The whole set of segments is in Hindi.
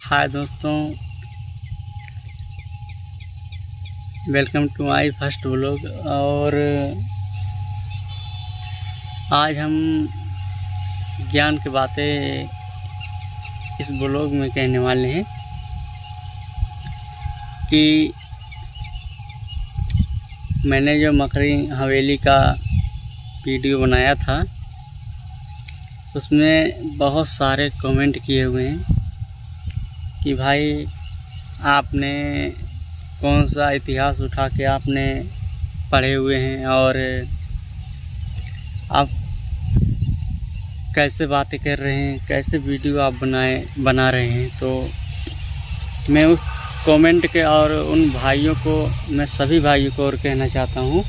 हाय दोस्तों, welcome to my first vlog. और आज हम ज्ञान की बातें इस व्लॉग में कहने वाले हैं कि मैंने जो मकरी हवेली का वीडियो बनाया था उसमें बहुत सारे कमेंट किए हुए हैं कि भाई आपने कौन सा इतिहास उठा के आपने पढ़े हुए हैं और आप कैसे बातें कर रहे हैं, कैसे वीडियो आप बना रहे हैं। तो मैं उस कमेंट के और उन भाइयों को, मैं सभी भाइयों को और कहना चाहता हूँ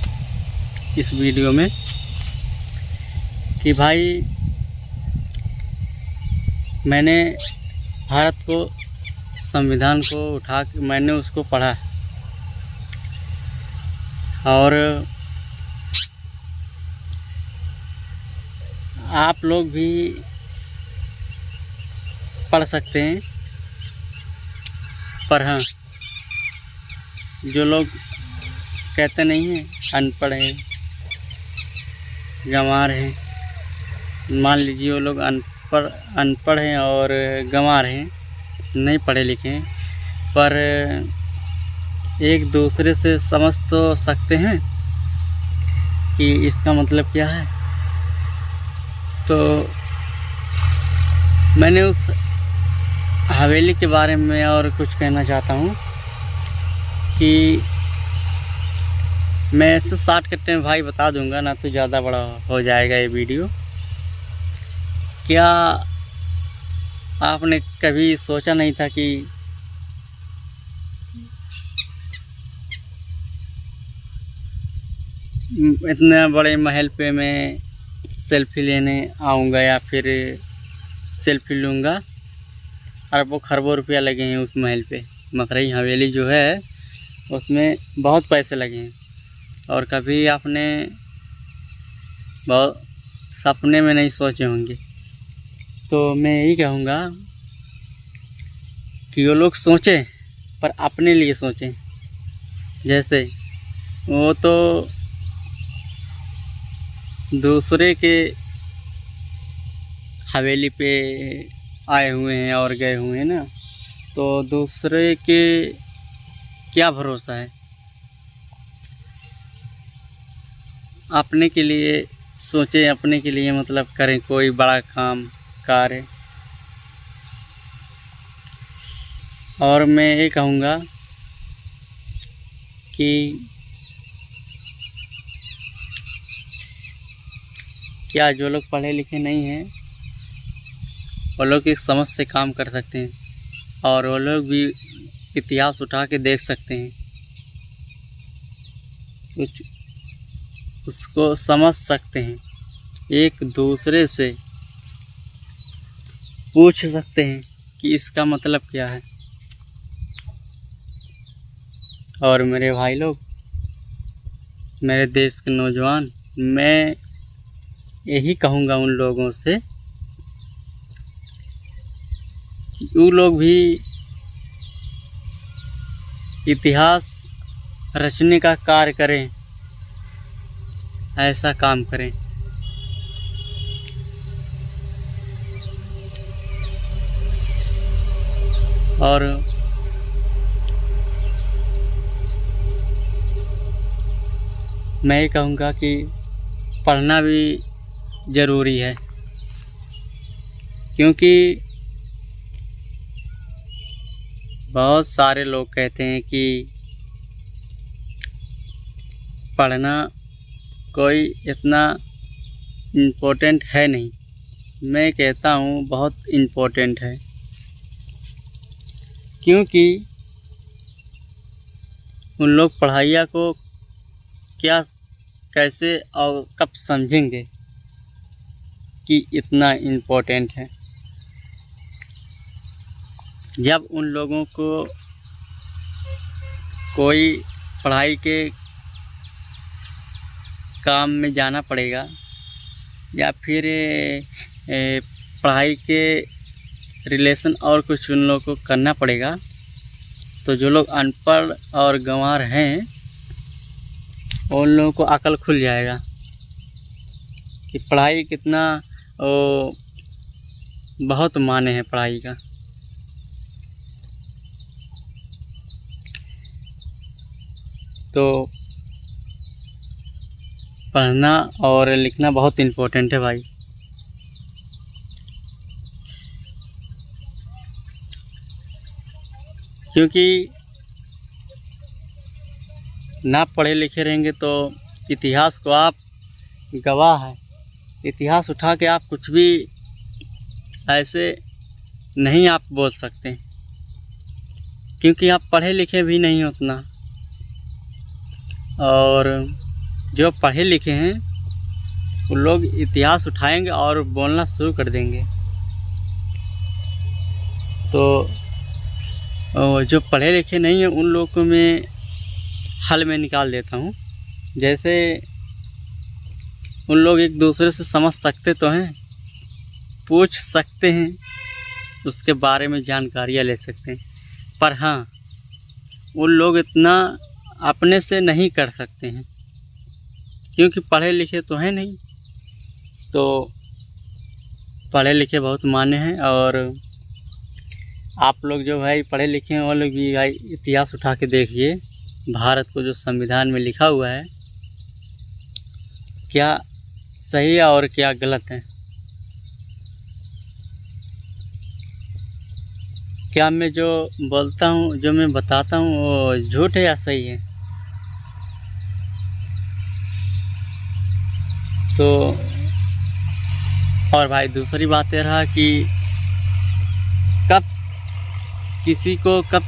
इस वीडियो में कि भाई मैंने भारत को, संविधान को उठा के मैंने उसको पढ़ा और आप लोग भी पढ़ सकते हैं। पर हाँ, जो लोग कहते नहीं हैं अनपढ़ हैं, गंवार हैं, मान लीजिए वो लोग अनपढ़ हैं और गंवार हैं, नहीं पढ़े लिखे हैं, पर एक दूसरे से समझ तो सकते हैं कि इसका मतलब क्या है। तो मैंने उस हवेली के बारे में और कुछ कहना चाहता हूँ कि मैं ऐसे शॉर्टकट में भाई बता दूंगा, ना तो ज़्यादा बड़ा हो जाएगा ये वीडियो। क्या आपने कभी सोचा नहीं था कि इतने बड़े महल पे मैं सेल्फी लेने आऊँगा या फिर सेल्फी लूँगा? अरबों खरबों रुपया लगे हैं उस महल पे। मकरई हवेली जो है उसमें बहुत पैसे लगे हैं और कभी आपने बहुत सपने में नहीं सोचे होंगे। तो मैं यही कहूँगा कि वो लोग सोचें, पर अपने लिए सोचें। जैसे वो तो दूसरे के हवेली पे आए हुए हैं और गए हुए हैं ना, तो दूसरे के क्या भरोसा है। अपने के लिए सोचें, अपने के लिए मतलब करें कोई बड़ा काम कार्य। और मैं ये कहूँगा कि क्या जो लोग पढ़े लिखे नहीं हैं वो लोग एक समझ से काम कर सकते हैं और वो लोग भी इतिहास उठा के देख सकते हैं, कुछ उसको समझ सकते हैं, एक दूसरे से पूछ सकते हैं कि इसका मतलब क्या है। और मेरे भाई लोग, मेरे देश के नौजवान, मैं यही कहूँगा उन लोगों से कि वो लोग भी इतिहास रचने का कार्य करें, ऐसा काम करें। और मैं ये कहूँगा कि पढ़ना भी ज़रूरी है, क्योंकि बहुत सारे लोग कहते हैं कि पढ़ना कोई इतना इम्पोर्टेंट है नहीं। मैं कहता हूँ बहुत इम्पोर्टेंट है, क्योंकि उन लोग पढ़ाइया को क्या, कैसे और कब समझेंगे कि इतना इम्पोर्टेंट है। जब उन लोगों को कोई पढ़ाई के काम में जाना पड़ेगा या फिर पढ़ाई के रिलेशन और कुछ उन लोगों को करना पड़ेगा। तो जो लोग अनपढ़ और गंवार हैं उन लोगों को अकल खुल जाएगा कि पढ़ाई कितना बहुत माने है पढ़ाई का। तो पढ़ना और लिखना बहुत इम्पोर्टेंट है भाई। क्योंकि ना पढ़े लिखे रहेंगे तो इतिहास को आप गवाह है, इतिहास उठा के आप कुछ भी ऐसे नहीं आप बोल सकते, क्योंकि आप पढ़े लिखे भी नहीं उतना। और जो पढ़े लिखे हैं वो लोग इतिहास उठाएंगे और बोलना शुरू कर देंगे। तो जो पढ़े लिखे नहीं हैं उन लोगों को मैं हल में निकाल देता हूँ। जैसे उन लोग एक दूसरे से समझ सकते तो हैं, पूछ सकते हैं, उसके बारे में जानकारियाँ ले सकते हैं, पर हाँ उन लोग इतना अपने से नहीं कर सकते हैं क्योंकि पढ़े लिखे तो हैं नहीं। तो पढ़े लिखे बहुत माने हैं। और आप लोग जो भाई पढ़े लिखे हैं वो लोग भी भाई इतिहास उठा के देखिए, भारत को जो संविधान में लिखा हुआ है क्या सही है और क्या गलत है। क्या मैं जो बोलता हूँ, जो मैं बताता हूँ वो झूठ है या सही है। तो और भाई दूसरी बात यह रहा कि कब किसी को, कब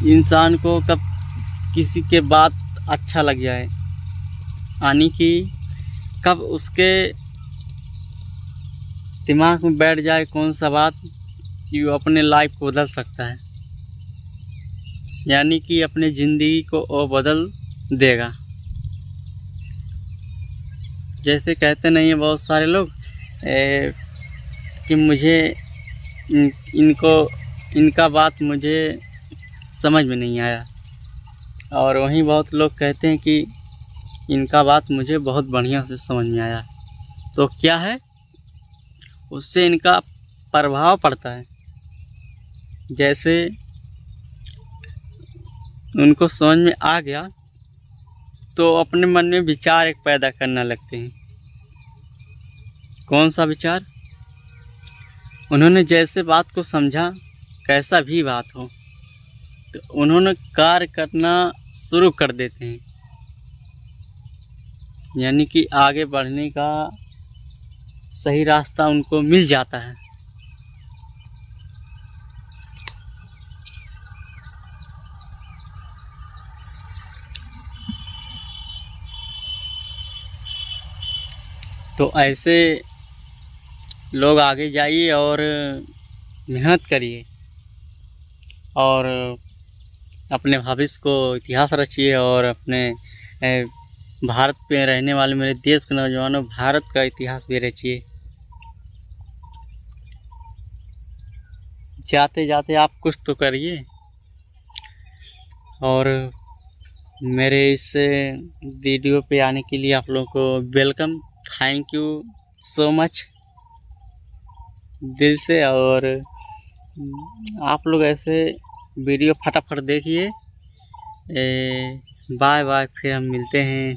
इंसान को कब किसी के बात अच्छा लग जाए, यानी कि कब उसके दिमाग में बैठ जाए कौन सा बात कि वो अपने लाइफ को बदल सकता है, यानी कि अपने ज़िंदगी को वो बदल देगा। जैसे कहते नहीं है बहुत सारे लोग कि मुझे इनका बात मुझे समझ में नहीं आया, और वहीं बहुत लोग कहते हैं कि इनका बात मुझे बहुत बढ़िया से समझ में आया। तो क्या है, उससे इनका प्रभाव पड़ता है। जैसे उनको समझ में आ गया तो अपने मन में विचार एक पैदा करने लगते हैं। कौन सा विचार? उन्होंने जैसे बात को समझा, कैसा भी बात हो, तो उन्होंने कार्य करना शुरू कर देते हैं, यानी कि आगे बढ़ने का सही रास्ता उनको मिल जाता है। तो ऐसे लोग आगे जाइए और मेहनत करिए और अपने भविष्य को इतिहास रचिए, और अपने भारत पे रहने वाले मेरे देश के नौजवानों भारत का इतिहास भी रचिए। जाते जाते आप कुछ तो करिए। और मेरे इस वीडियो पे आने के लिए आप लोगों को welcome, thank you so much दिल से। और आप लोग ऐसे वीडियो फटाफट देखिए। बाय बाय, फिर हम मिलते हैं।